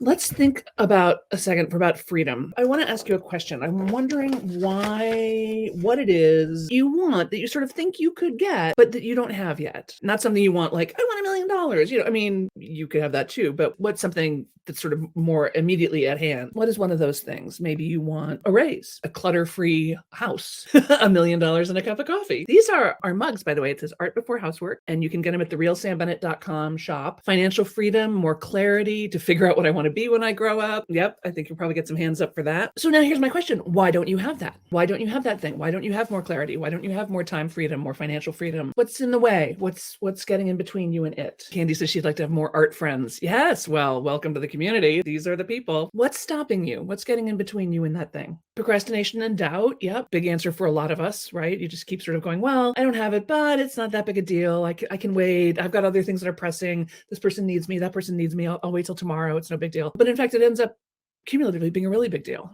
Let's think about a second about freedom. I want to ask you a question. I'm wondering what it is you want that you sort of think you could get, but that you don't have yet. Not something you want like, I want $1 million. I mean, you could have that too, but what's something that's sort of more immediately at hand? What is one of those things? Maybe you want a raise, a clutter-free house, $1 million and a cup of coffee. These are our mugs, by the way. It says Art Before Housework, and you can get them at the realsambennett.com shop. Financial freedom, more clarity to figure out what I want to be when I grow up. Yep, I think you'll probably get some hands up for that. So now here's my question. Why don't you have that? Why don't you have that thing? Why don't you have more clarity? Why don't you have more time freedom, more financial freedom? What's in the way? What's getting in between you and it? Candy says she'd like to have more art friends. Yes, well, welcome to the community. These are the people. What's stopping you? What's getting in between you and that thing? Procrastination and doubt. Yep, big answer for a lot of us, right? You just keep sort of going, well, I don't have it, but it's not that big a deal. I can wait. I've got other things that are pressing. This person needs me. That person needs me. I'll wait till tomorrow. It's no big deal. But in fact, it ends up cumulatively being a really big deal.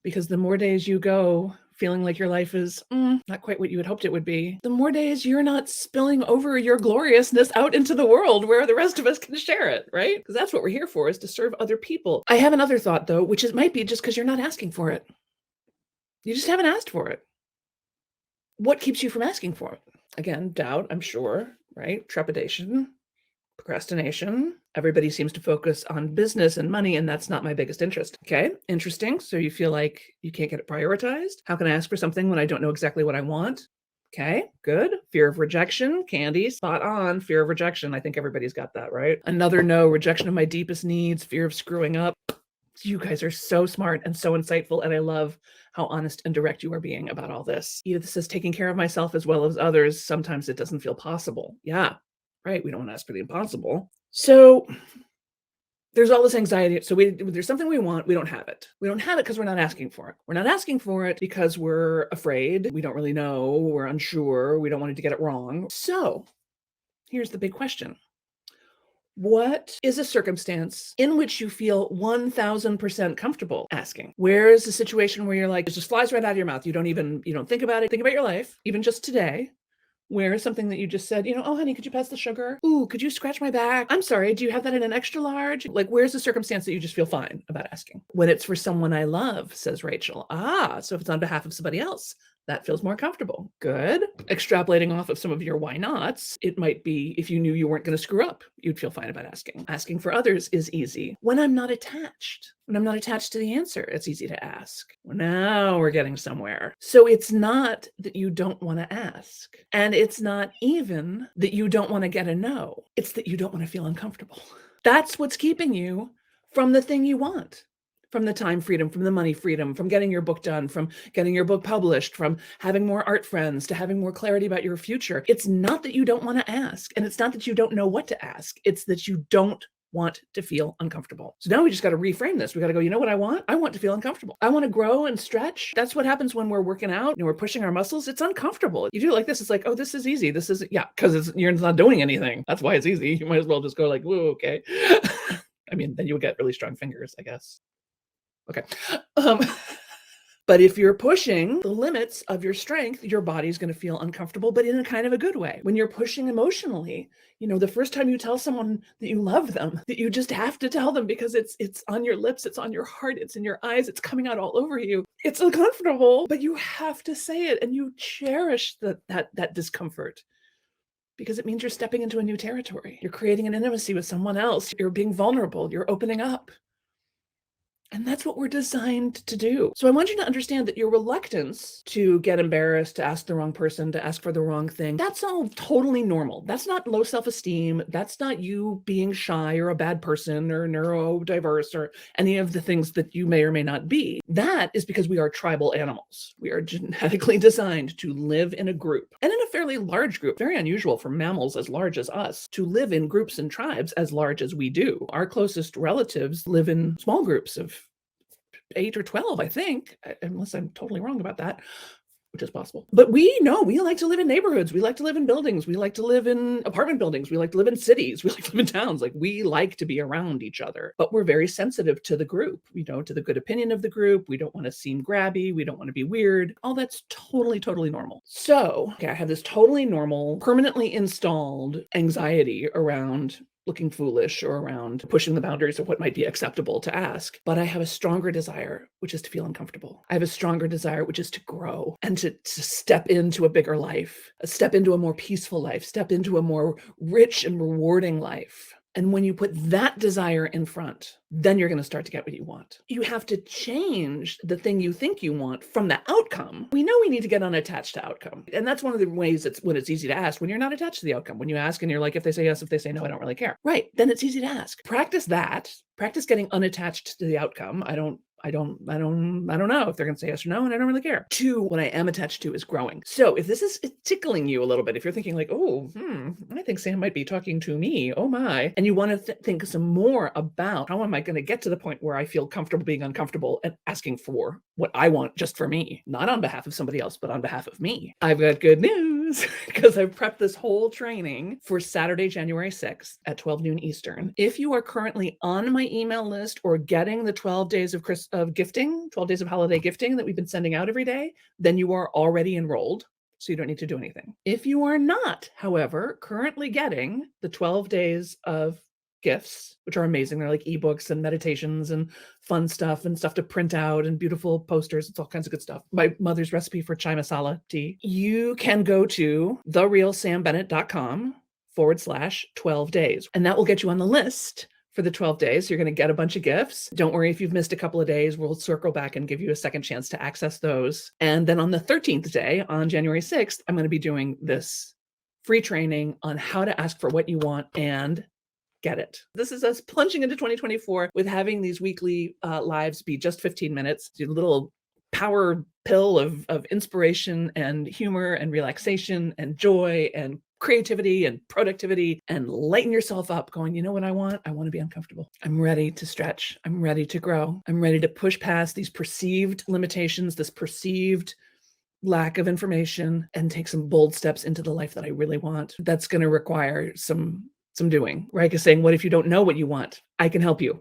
Because the more days you go feeling like your life is not quite what you had hoped it would be, the more days you're not spilling over your gloriousness out into the world where the rest of us can share it, right? Because that's what we're here for, is to serve other people. I have another thought, though, which might be just because you're not asking for it. You just haven't asked for it. What keeps you from asking for it? Again, doubt, I'm sure, right? Trepidation, procrastination. Everybody seems to focus on business and money, and that's not my biggest interest. Okay, interesting. So you feel like you can't get it prioritized. How can I ask for something when I don't know exactly what I want? Okay, good. Fear of rejection. Candy, spot on. Fear of rejection. I think everybody's got that, right? Another no, rejection of my deepest needs, fear of screwing up. You guys are so smart and so insightful, and I love how honest and direct you are being about all this. Edith says, taking care of myself as well as others, sometimes it doesn't feel possible. Yeah, right. We don't want to ask for the impossible. So there's all this anxiety. So there's something we want, we don't have it. We don't have it because we're not asking for it. We're not asking for it because we're afraid. We don't really know. We're unsure. We don't want to get it wrong. So here's the big question. What is a circumstance in which you feel 1000% comfortable asking? Where is the situation where you're like, it just flies right out of your mouth? You don't think about it. Think about your life, even just today. Where is something that you just said, oh, honey, could you pass the sugar? Ooh, could you scratch my back? I'm sorry, do you have that in an extra large? Like, where's the circumstance that you just feel fine about asking? When it's for someone I love, says Rachel. So if it's on behalf of somebody else, that feels more comfortable. Good. Extrapolating off of some of your why nots, it might be if you knew you weren't going to screw up, you'd feel fine about asking. Asking for others is easy. When I'm not attached to the answer, it's easy to ask. Well, now we're getting somewhere. So it's not that you don't want to ask. And it's not even that you don't want to get a no. It's that you don't want to feel uncomfortable. That's what's keeping you from the thing you want. From the time freedom, from the money freedom, from getting your book done, from getting your book published, from having more art friends, to having more clarity about your future. It's not that you don't want to ask, and it's not that you don't know what to ask. It's that you don't want to feel uncomfortable. So now we just got to reframe this. We got to go, you know what I want? I want to feel uncomfortable. I want to grow and stretch. That's what happens when we're working out and we're pushing our muscles. It's uncomfortable. You do it like this. It's like, oh, this is easy. This is, because you're not doing anything. That's why it's easy. You might as well just go like, whoa, okay. I mean, then you'll get really strong fingers, I guess. Okay. But if you're pushing the limits of your strength, your body's going to feel uncomfortable, but in a kind of a good way. When you're pushing emotionally, the first time you tell someone that you love them, that you just have to tell them because it's on your lips, it's on your heart, it's in your eyes, it's coming out all over you. It's uncomfortable, but you have to say it, and you cherish that discomfort. Because it means you're stepping into a new territory. You're creating an intimacy with someone else. You're being vulnerable. You're opening up. And that's what we're designed to do. So I want you to understand that your reluctance to get embarrassed, to ask the wrong person, to ask for the wrong thing, that's all totally normal. That's not low self-esteem. That's not you being shy or a bad person or neurodiverse or any of the things that you may or may not be. That is because we are tribal animals. We are genetically designed to live in a group, and in a fairly large group. Very unusual for mammals as large as us to live in groups and tribes as large as we do. Our closest relatives live in small groups of 8 or 12, I think, unless I'm totally wrong about that, which is possible. But we like to live in neighborhoods. We like to live in buildings. We like to live in apartment buildings. We like to live in cities. We like to live in towns. Like, we like to be around each other, but we're very sensitive to the group, to the good opinion of the group. We don't want to seem grabby. We don't want to be weird. All that's totally, totally normal. So I have this totally normal, permanently installed anxiety around looking foolish or around pushing the boundaries of what might be acceptable to ask. But I have a stronger desire, which is to feel uncomfortable. I have a stronger desire, which is to grow and to step into a bigger life, step into a more peaceful life, step into a more rich and rewarding life. And when you put that desire in front, then you're going to start to get what you want. You have to change the thing you think you want from the outcome. We know we need to get unattached to outcome. And that's one of the ways when it's easy to ask, when you're not attached to the outcome. When you ask and you're like, if they say yes, if they say no, I don't really care. Right. Then it's easy to ask. Practice that. Practice getting unattached to the outcome. I don't know if they're going to say yes or no, and I don't really care. 2, what I am attached to is growing. So if this is tickling you a little bit, if you're thinking like, I think Sam might be talking to me, oh my, and you want to think some more about how am I going to get to the point where I feel comfortable being uncomfortable and asking for what I want just for me, not on behalf of somebody else, but on behalf of me. I've got good news because I've prepped this whole training for Saturday, January 6th at 12 noon Eastern. If you are currently on my email list or getting the 12 days of gifting, 12 days of holiday gifting that we've been sending out every day, then you are already enrolled. So you don't need to do anything. If you are not, however, currently getting the 12 days of gifts, which are amazing. They're like ebooks and meditations and fun stuff and stuff to print out and beautiful posters. It's all kinds of good stuff. My mother's recipe for chai masala tea. You can go to therealsambennett.com/12 days. And that will get you on the list for the 12 days. You're going to get a bunch of gifts. Don't worry if you've missed a couple of days. We'll circle back and give you a second chance to access those. And then on the 13th day, on January 6th, I'm going to be doing this free training on how to ask for what you want and get it. This is us plunging into 2024 with having these weekly lives be just 15 minutes, a little power pill of inspiration and humor and relaxation and joy and creativity and productivity, and lighten yourself up going, you know what I want? I want to be uncomfortable. I'm ready to stretch. I'm ready to grow. I'm ready to push past these perceived limitations, this perceived lack of information, and take some bold steps into the life that I really want. That's going to require some doing, right? Because saying, what if you don't know what you want? I can help you.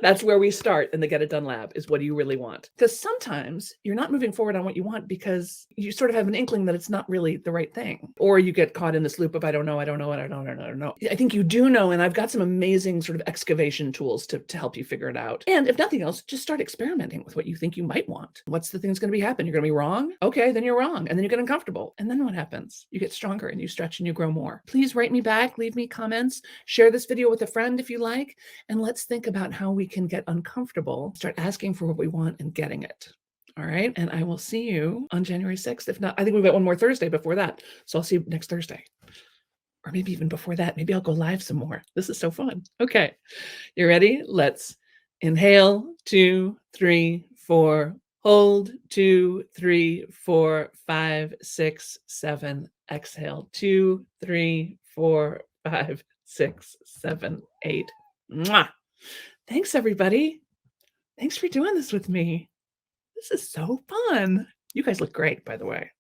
That's where we start in the Get It Done Lab, is what do you really want? Because sometimes you're not moving forward on what you want because you sort of have an inkling that it's not really the right thing. Or you get caught in this loop of, I don't know. I think you do know, and I've got some amazing sort of excavation tools to help you figure it out. And if nothing else, just start experimenting with what you think you might want. What's the thing that's going to be happening? You're going to be wrong? Okay, then you're wrong. And then you get uncomfortable. And then what happens? You get stronger and you stretch and you grow more. Please write me back, leave me comments, share this video with a friend if you like, and let's think about how we can get uncomfortable, start asking for what we want and getting it. All right. And I will see you on January 6th. If not, I think we've got one more Thursday before that. So I'll see you next Thursday. Or maybe even before that. Maybe I'll go live some more. This is so fun. Okay. You ready? Let's inhale. 2, 3, 4. Hold. 2, 3, 4, 5, 6, 7. Exhale. 2, 3, 4, 5, 6, 7, 8. Mwah. Thanks, everybody. Thanks for doing this with me. This is so fun. You guys look great, by the way.